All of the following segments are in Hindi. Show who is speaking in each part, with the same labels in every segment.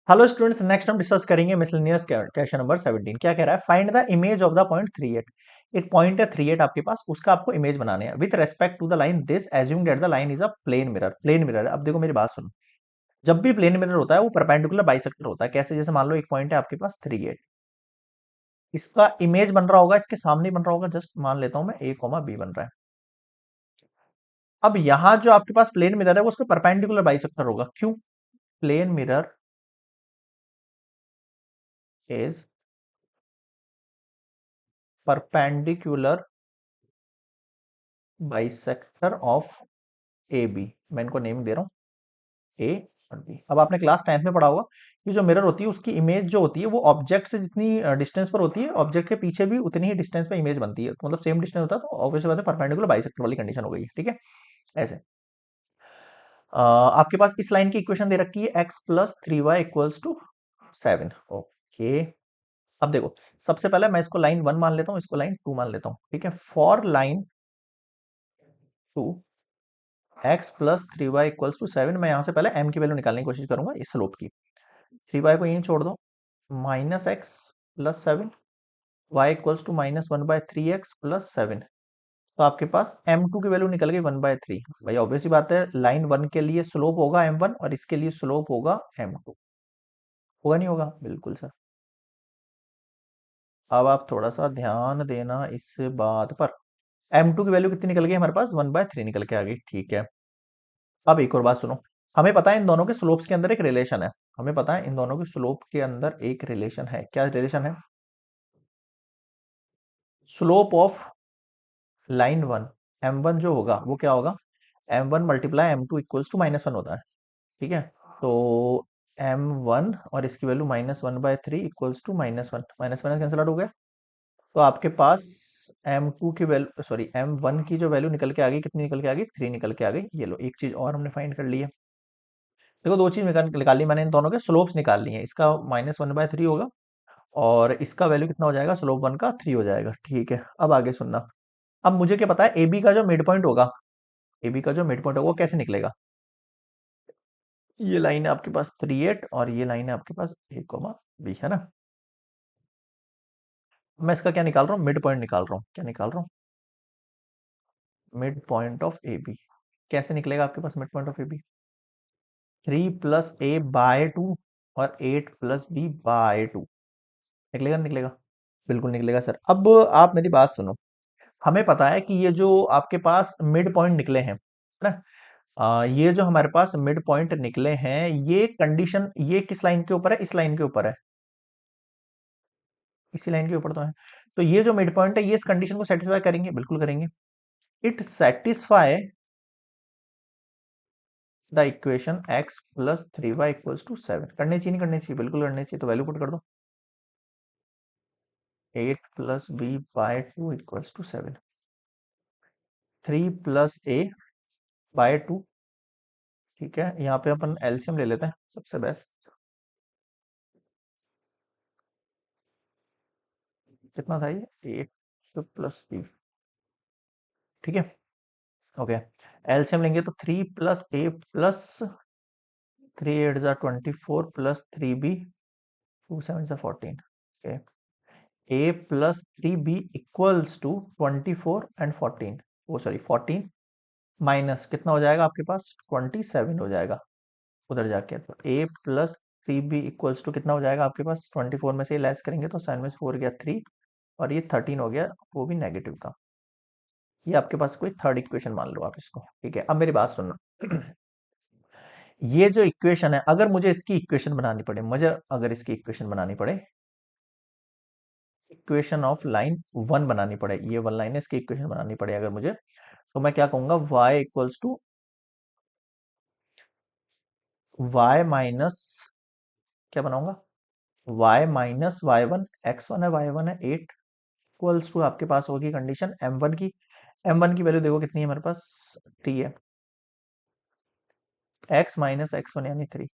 Speaker 1: हेलो स्टूडेंट्स, नेक्स्ट हम डिस्कस करेंगे मिसलेनियस क्वेश्चन नंबर 17। क्या कह रहा है? Find the image of the point 38। एक पॉइंट है 38 आपके पास, उसका आपको इमेज बनाने है with respect to the line this assume that the line is a plane mirror. Plane mirror है। अब देखो मेरी बात सुनो, जब भी प्लेन मिरर होता है वो परपेंडिकुलर बाइसेक्टर होता है। कैसे? जैसे मान लो एक पॉइंट है आपके पास 38, इसका इमेज बन रहा होगा, इसके सामने बन रहा होगा, जस्ट मान लेता हूं मैं ए कॉमा बी बन रहा है। अब यहां जो आपके पास प्लेन मिरर है वो उसका परपेंडिकुलर बाइसेक्टर होगा। क्यों? Plane mirror is perpendicular bisector of A B. मैं इनको नेम दे रहा हूँ ए और बी। अब आपने क्लास 10th में पढ़ा होगा कि जो मिरर होती है उसकी इमेज जो होती है वो ऑब्जेक्ट से जितनी डिस्टेंस पर होती है, ऑब्जेक्ट के पीछे भी उतनी ही डिस्टेंस पे इमेज बनती है। तो मतलब सेम डिस्टेंस होता है, तो ऑब्वियसली बात है परपेंडिकुलर बाइसेक्टर वाली कंडीशन हो गई है। ठीक है, ऐसे आपके पास इस लाइन की इक्वेशन दे रखी है x plus 3y equals to 7। Okay, अब देखो, सबसे पहले मैं इसको लाइन 1 मान लेता हूँ, इसको लाइन 2 मान लेता हूँ। ठीक है, for line 2 x plus 3y equals to 7, मैं यहां से पहले m की वैल्यू निकालने की कोशिश करूंगा इस स्लोप की। 3y को यहीं छोड़ दो, minus X plus 7, Y equals to -1/3x plus 7। तो आपके पास m2 की वैल्यू निकल गई 1/3। भाई ऑब्वियसली बात है, लाइन 1 के लिए स्लोप होगा m1 और इसके लिए स्लोप होगा m2। होगा नहीं होगा? बिल्कुल सर। अब आप थोड़ा सा ध्यान देना इस बात पर। m2 की वैल्यू कितनी निकल गई हमारे पास? 1/3 निकल के आ गई। ठीक है, अब एक और बात सुनो। हमें पता है इन दोनों के स्लोप्स के अंदर एक रिलेशन है। हमें पता है इन दोनों के स्लोप के अंदर एक रिलेशन है। क्या रिलेशन है? स्लोप ऑफ लाइन 1 m1 जो होगा वो क्या होगा? m1 multiply m2 equals to -1 होता है। ठीक है, तो m1 और इसकी value -1/3 equals to -1, minus minus cancel out हो गया। तो आपके पास m2 की वैल्यू, सॉरी m1 की जो वैल्यू निकल के आ गई, कितनी निकल के आ गई? 3 निकल के आ गई। ये लो, एक चीज और हमने फाइंड कर ली है। देखो, दो चीज निकाल ली मैंने, इन दोनों के स्लोप्स निकाल लिए हैं। इसका -1/3 होगा और इसका वैल्यू कितना हो जाएगा? स्लोप 1 का 3 हो जाएगा। ठीक है, अब आगे सुनना। अब मुझे क्या पता है, ए बी का जो मिड पॉइंट होगा, ए बी का जो मिड पॉइंट होगा वो कैसे निकलेगा? ये लाइन है आपके पास 38 और ये लाइन है आपके पास ए कोमा बी, है ना। मैं इसका क्या निकाल रहा हूँ? मिड पॉइंट निकाल रहा हूँ। क्या निकाल रहा हूँ? Mid point of A B. कैसे निकलेगा आपके पास mid point of A B? 3 + a/2 और 8 + b/2। निकलेगा नहीं निकलेगा? बिल्कुल निकलेगा सर। अब आप मेरी बात सुनो। हमें पता है कि ये जो आपके पास मिड पॉइंट निकले हैं, है ना, ये जो हमारे पास मिड पॉइंट निकले हैं, ये कंडीशन ये किस लाइन के ऊपर है? इस लाइन के ऊपर है। इसी लाइन के ऊपर तो है। तो ये जो मिड पॉइंट है ये इस कंडीशन को सेटिस्फाई करेंगे? बिल्कुल करेंगे। It satisfy the equation x plus 3y equals to 7। करने चाहिए नहीं करने चाहिए? बिल्कुल करने चाहिए। तो वैल्यू पुट कर दो, 8 + b/2 इक्वल्स टू 7। 3 + a/2। ठीक है, यहाँ पे अपन एलसीएम ले लेते हैं, सबसे बेस्ट। कितना था ये? 8 + b। ठीक है, ओके। एलसीएम लेंगे तो 3 + a plus 3 8 = 24 plus 3b 2 7 = 14। Okay, a plus 3b equals to 24 and 14। वो सॉरी 14 माइनस कितना हो जाएगा आपके पास? 27 हो जाएगा उधर जाके। तो a plus 3b equals to कितना हो जाएगा आपके पास? 24 में से लेस करेंगे तो 7 में से 4 गया 3 और ये 13 हो गया, वो भी नेगेटिव का। ये आपके पास कोई थर्ड इक्वेशन मान लो आप इसको। ठीक है, अब मेरी बात सुनना। ये जो इक्वेशन है, अगर मुझे इसकी इक्वेशन बनानी पड़े, मुझे अगर इसकी इक्वेशन बनानी पड़े, इक्वेशन ऑफ लाइन 1 बनानी पड़े, ये 1 लाइन है, इसकी इक्वेशन बनानी पड़े अगर मुझे, तो मैं क्या कहूंगा? y equals to y minus, क्या बनाऊंगा? y माइनस y1, x1 है y1 है 8 इक्वल्स टू आपके पास होगी कंडीशन m1 की। m1 की वैल्यू देखो कितनी है मेरे पास? 3 है। x माइनस x1 यानी 3,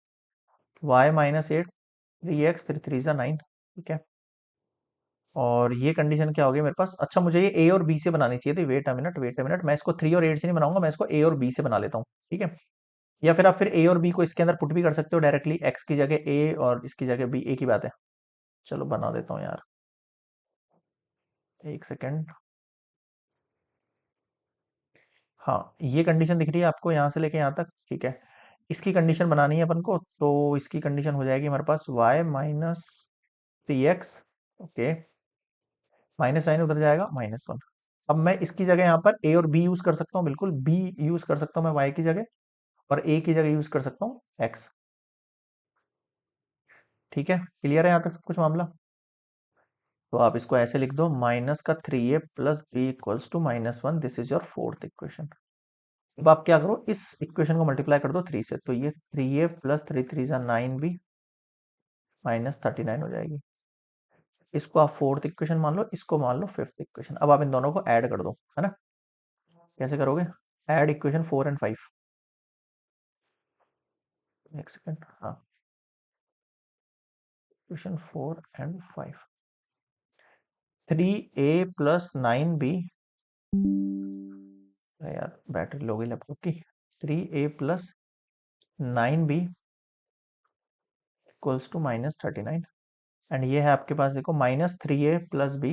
Speaker 1: y माइनस 8, 3x 3 3 9। ठीक है, और ये कंडीशन क्या होगी मेरे पास? अच्छा, मुझे ये ए और बी से बनानी चाहिए थी। Wait a minute, wait a minute, मैं इसको 3 और 8 से नहीं बनाऊंगा, मैं इसको ए और बी से बना लेता हूँ। ठीक है, या फिर आप फिर ए और बी को इसके अंदर पुट भी कर सकते हो डायरेक्टली, एक्स की जगह ए और इसकी जगह बी, एक ही बात है। चलो बना देता हूँ यार, एक सेकेंड। हाँ, ये कंडीशन दिख रही है आपको यहाँ से लेके यहाँ तक, ठीक है। इसकी कंडीशन बनानी है अपन को, तो इसकी कंडीशन हो जाएगी हमारे पास y minus 3x। Okay, minus sign उधर जाएगा, -1। अब मैं इसकी जगह यहाँ पर a और b यूज कर सकता हूँ, बिल्कुल b यूज कर सकता हूँ मैं y की जगह, और a की जगह यूज कर सकता हूँ x। ठीक है, क्लियर है यहाँ तक सब कुछ मामला। तो आप इसको ऐसे लिख दो, माइनस का 3a plus B equals to -1, this is your fourth equation. अब आप क्या करो, इस इक्वेशन को मल्टीप्लाई कर दो 3 से, तो ये 3a प्लस 3 3 9b -39 हो जाएगी। इसको आप फोर्थ इक्वेशन मान लो, इसको मान लो फिफ्थ इक्वेशन। अब आप इन दोनों को ऐड कर दो, है ना। कैसे करोगे, ऐड इक्वेशन 4 और 5। एक सेकेंड, हाँ, इक्वेशन 4 और 5। 3a प्लस 9b, यार बैटरी लो गई लैपटॉप की। 3a plus 9b equals to -39। And ये है आपके पास, देखो, -3a plus b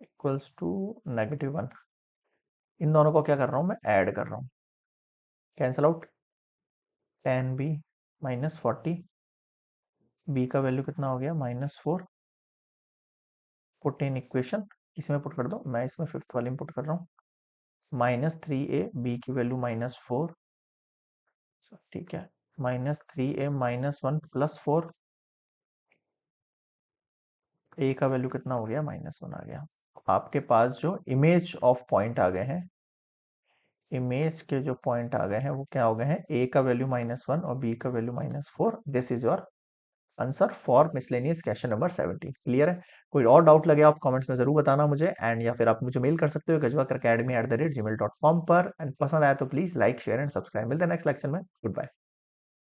Speaker 1: equals to -1। इन दोनों को क्या कर रहा हूँ मैं, ऐड कर रहा हूँ। कैंसल आउट, 10b -40, b का वैल्यू कितना हो गया, -4। पुट इन इक्वेशन, इसमें पुट कर दो, मैं इसमें फिफ्थ वाले में पुट कर रहा हूँ। -3a, b की वैल्यू -4, ठीक है। -3a -1 +4, a का वैल्यू कितना हो गया, -1 आ गया। आपके पास जो इमेज ऑफ पॉइंट आ गए हैं, इमेज के जो पॉइंट आ गए हैं वो क्या हो गए हैं, a का वैल्यू -1 और b का value -4। This is your answer for miscellaneous question number 17। Clear है। कोई और डाउट लगे आप कमेंट्स में जरूर बताना मुझे, एंड या फिर आप मुझे मेल कर सकते हो gajwakar@gmail.com पर। एंड पसंद आया तो please like share and subscribe. मिलते हैं नेक्स्ट लेक्चर में, गुड बाय।